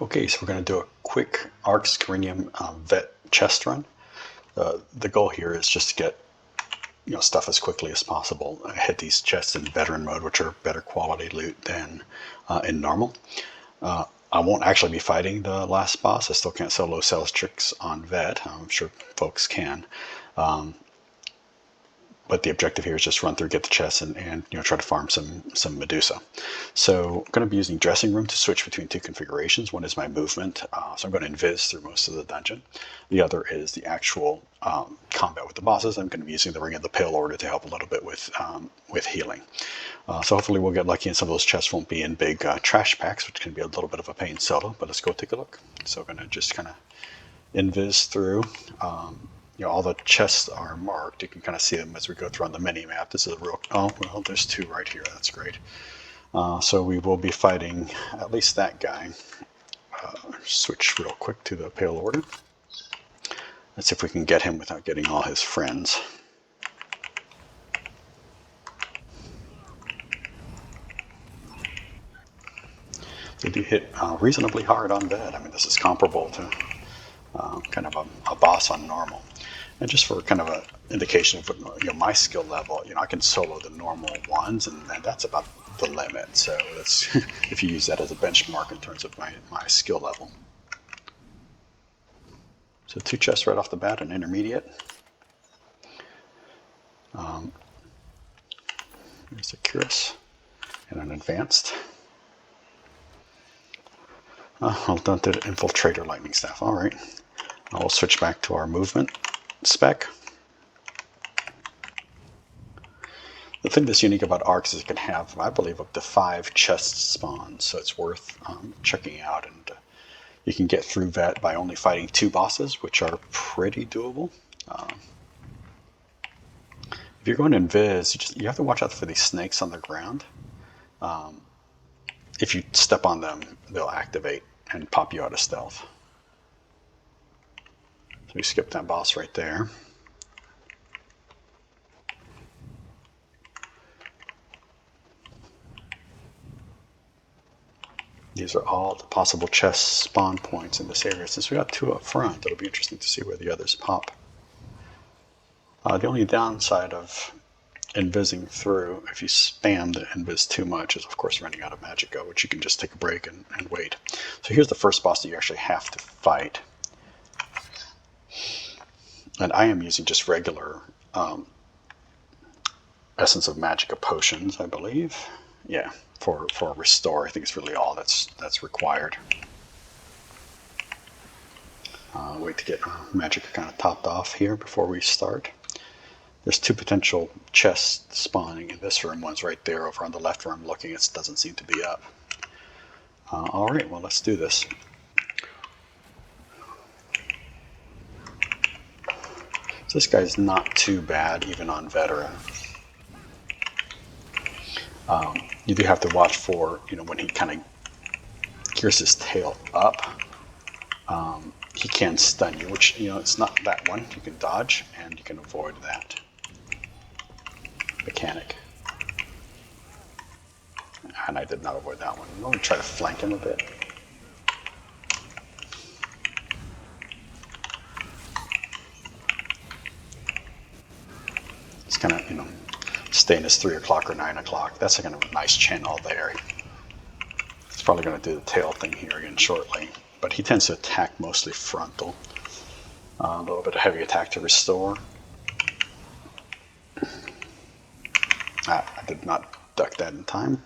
Okay, so we're going to do a quick Arc Scarinium vet chest run. The goal here is just to get stuff as quickly as possible. I hit these chests in veteran mode, which are better quality loot than in normal. I won't actually be fighting the last boss. I still can't solo sales tricks on vet. I'm sure folks can. But the objective here is just run through, get the chests, and try to farm some Medusa. So I'm going to be using dressing room to switch between two configurations. One is my movement, so I'm going to invis through most of the dungeon. The other is the actual combat with the bosses. I'm going to be using the Ring of the Pale Order to help a little bit with healing. So hopefully we'll get lucky and some of those chests won't be in big trash packs, which can be a little bit of a pain solo, but let's go take a look. So I'm going to just kind of invis through. All the chests are marked. You can kind of see them as we go through on the mini map. This is a real, oh, well, there's two right here. That's great. So we will be fighting at least that guy. Switch real quick to the Pale Order. Let's see if we can get him without getting all his friends. They do hit reasonably hard on vet. I mean, this is comparable to kind of a boss on normal. And just for kind of an indication of what, my skill level, I can solo the normal ones, and that's about the limit. So that's if you use that as a benchmark in terms of my skill level. So 2 chests right off the bat, an intermediate. There's a Curious and an advanced. Well done to the Infiltrator Lightning Staff. All right. I'll switch back to our movement spec. The thing that's unique about arcs is it can have, I believe, up to 5 chest spawns, so it's worth checking out. And you can get through vet by only fighting 2 bosses, which are pretty doable. If you're going to invis, you have to watch out for these snakes on the ground. If you step on them, they'll activate and pop you out of stealth. So we skip that boss right there. These are all the possible chest spawn points in this area. Since we got 2 up front, it'll be interesting to see where the others pop. The only downside of invising through, if you spam the invis too much, is of course running out of magicka, which you can just take a break and wait. So here's the first boss that you actually have to fight. And I am using just regular Essence of Magicka potions, I believe. Yeah, for restore. I think it's really all that's required. Wait to get Magicka kind of topped off here before we start. There's 2 potential chests spawning in this room. One's right there over on the left where I'm looking. It doesn't seem to be up. All right, well, let's do this. So this guy's not too bad, even on veteran. You do have to watch for, when he kind of gears his tail up, he can stun you, which, it's not that one. You can dodge, and you can avoid that mechanic. And I did not avoid that one. I'm going to try to flank him a bit. It's kind of, staying as 3 o'clock or 9 o'clock. That's kind of a nice channel there. It's probably going to do the tail thing here again shortly. But he tends to attack mostly frontal. A little bit of heavy attack to restore. I did not duck that in time.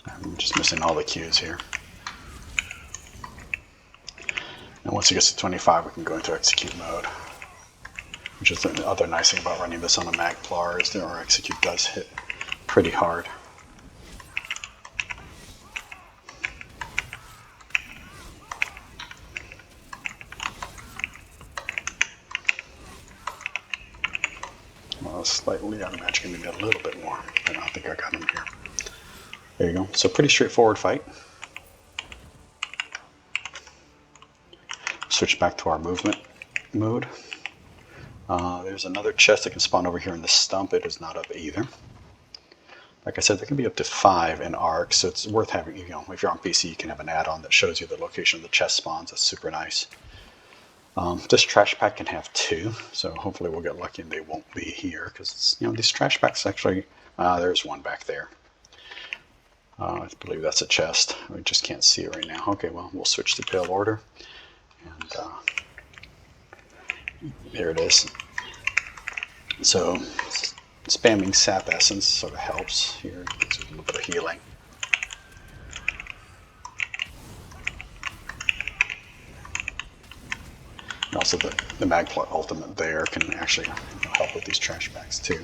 I'm just missing all the cues here. And once it gets to 25, we can go into execute mode. Which is the other nice thing about running this on a MagPlar is that our execute does hit pretty hard. slightly out of magic, maybe a little bit more. I don't think I got him here. There you go. So pretty straightforward fight. Switch back to our movement mode. There's another chest that can spawn over here in the stump. It is not up either. Like I said, there can be up to 5 in Arc, so it's worth having, you know, if you're on PC, you can have an add-on that shows you the location of the chest spawns. That's super nice. This trash pack can have 2, so hopefully we'll get lucky and they won't be here, because, you know, these trash packs actually, there's one back there. I believe that's a chest. We just can't see it right now. Okay, well, we'll switch to Pale Order. And there it is. So spamming Sap Essence sort of helps here. Gives you a little bit of healing. And also the MagPlar ultimate there can actually help with these trash packs too.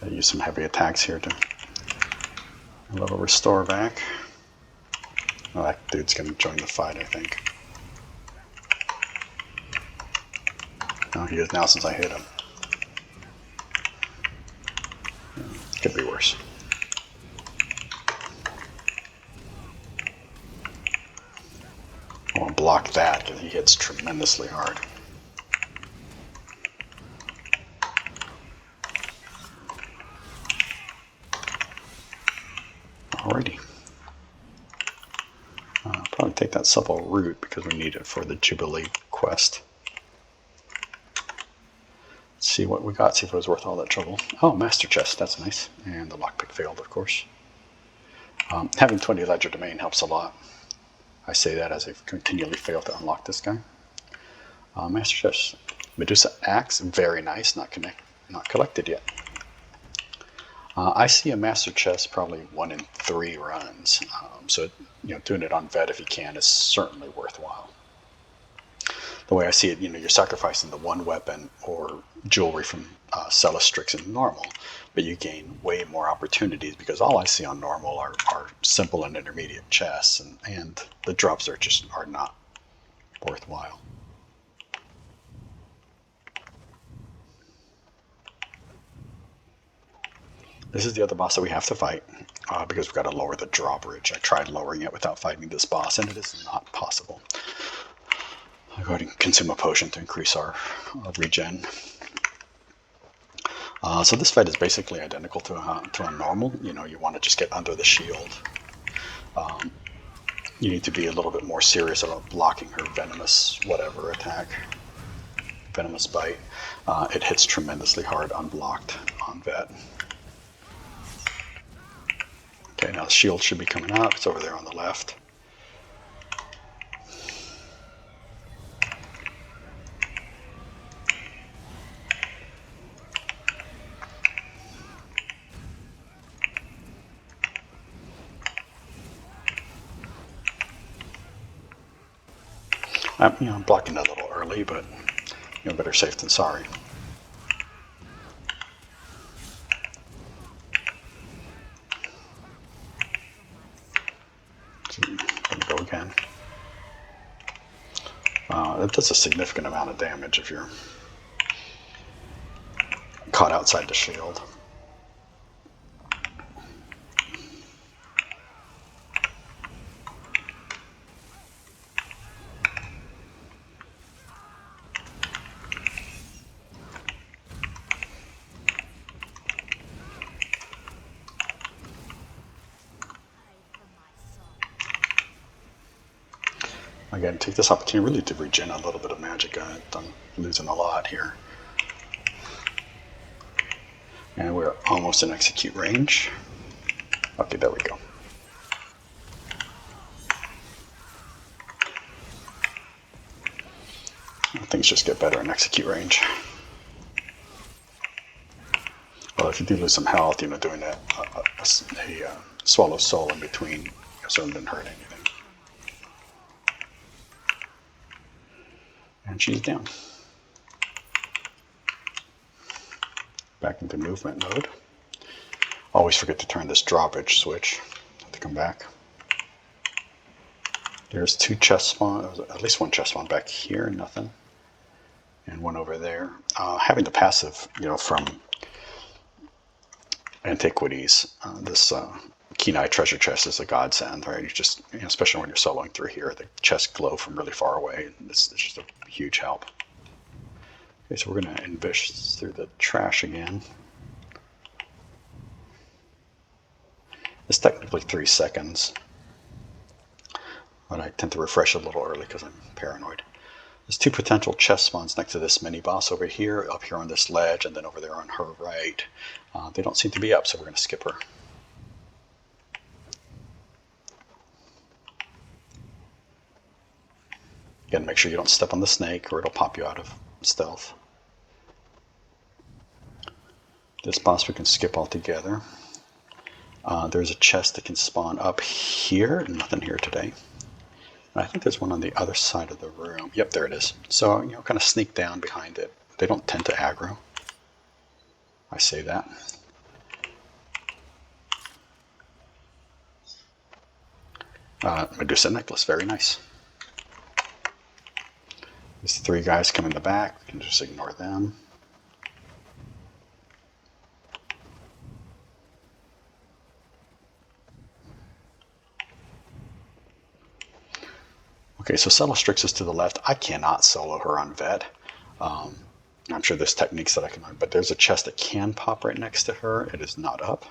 I use some heavy attacks here to a little restore back. Oh, that dude's gonna join the fight, I think. Oh, he is now since I hit him. Could be worse. I want to block that because he hits tremendously hard. Alrighty. Probably take that supple root because we need it for the Jubilee quest. Let's see what we got, see if it was worth all that trouble. Oh, Master Chest, that's nice. And the lockpick failed, of course. Having 20 Ledger Domain helps a lot. I say that as I've continually failed to unlock this guy. Master Chest, Medusa Axe, very nice, not collected yet. I see a Master Chest probably 1 in 3 runs, so you know, doing it on Vet if you can is certainly worthwhile. The way I see it, you know, you're sacrificing the 1 weapon or jewelry from Celestrix in normal, but you gain way more opportunities because all I see on normal are simple and intermediate chests, and the drops are not worthwhile. This is the other boss that we have to fight because we've got to lower the drawbridge. I tried lowering it without fighting this boss, and it is not possible. I'll go ahead and consume a potion to increase our regen. So this fight is basically identical to a normal. You know, you want to just get under the shield. You need to be a little bit more serious about blocking her venomous whatever attack. Venomous bite. It hits tremendously hard unblocked on Vet. Okay, now the shield should be coming up. It's over there on the left. I'm blocking that a little early, but you know, better safe than sorry. Let me go again. It does a significant amount of damage if you're caught outside the shield. Again, take this opportunity really to regen a little bit of magic. I'm losing a lot here. And we're almost in execute range. Okay, there we go. Things just get better in execute range. Well, if you do lose some health, you know, doing a swallow soul in between certainly didn't hurt anything. And she's down. Back into movement mode. Always forget to turn this drawbridge switch. Have to come back. There's two chest spawns, at least one chest spawn back here, nothing. And one over there. Having the passive, from Antiquities, this Kenai treasure chest is a godsend, right? You just, especially when you're soloing through here, the chests glow from really far away. It's just a huge help. Okay, so we're going to invis through the trash again. It's technically 3 seconds, but I tend to refresh a little early because I'm paranoid. There's two potential chest spawns next to this mini boss over here, up here on this ledge, and then over there on her right. They don't seem to be up, so we're going to skip her. Again, make sure you don't step on the snake or it'll pop you out of stealth. This boss we can skip altogether. There's a chest that can spawn up here. Nothing here today. And I think there's one on the other side of the room. Yep, there it is. So, kind of sneak down behind it. They don't tend to aggro. I say that. Medusa necklace, very nice. These 3 guys come in the back. We can just ignore them. Okay, so Cellastrix is to the left. I cannot solo her on Vet. I'm sure there's techniques that I can learn, but there's a chest that can pop right next to her. It is not up.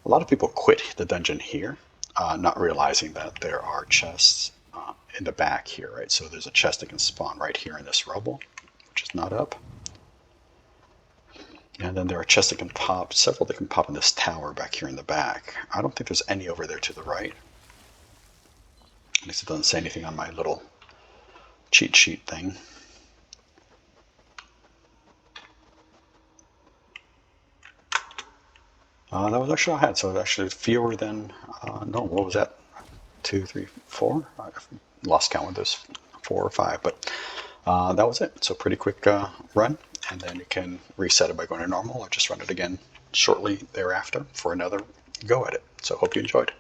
A lot of people quit the dungeon here, not realizing that there are chests in the back here, right? So there's a chest that can spawn right here in this rubble, which is not up. And then there are chests that can pop, several that can pop in this tower back here in the back. I don't think there's any over there to the right. At least it doesn't say anything on my little cheat sheet thing. That was actually all I had, so actually fewer than, no, what was that? 2, 3, 4? I lost count with this, 4 or 5, but that was it. So pretty quick run, and then you can reset it by going to normal or just run it again shortly thereafter for another go at it. So hope you enjoyed.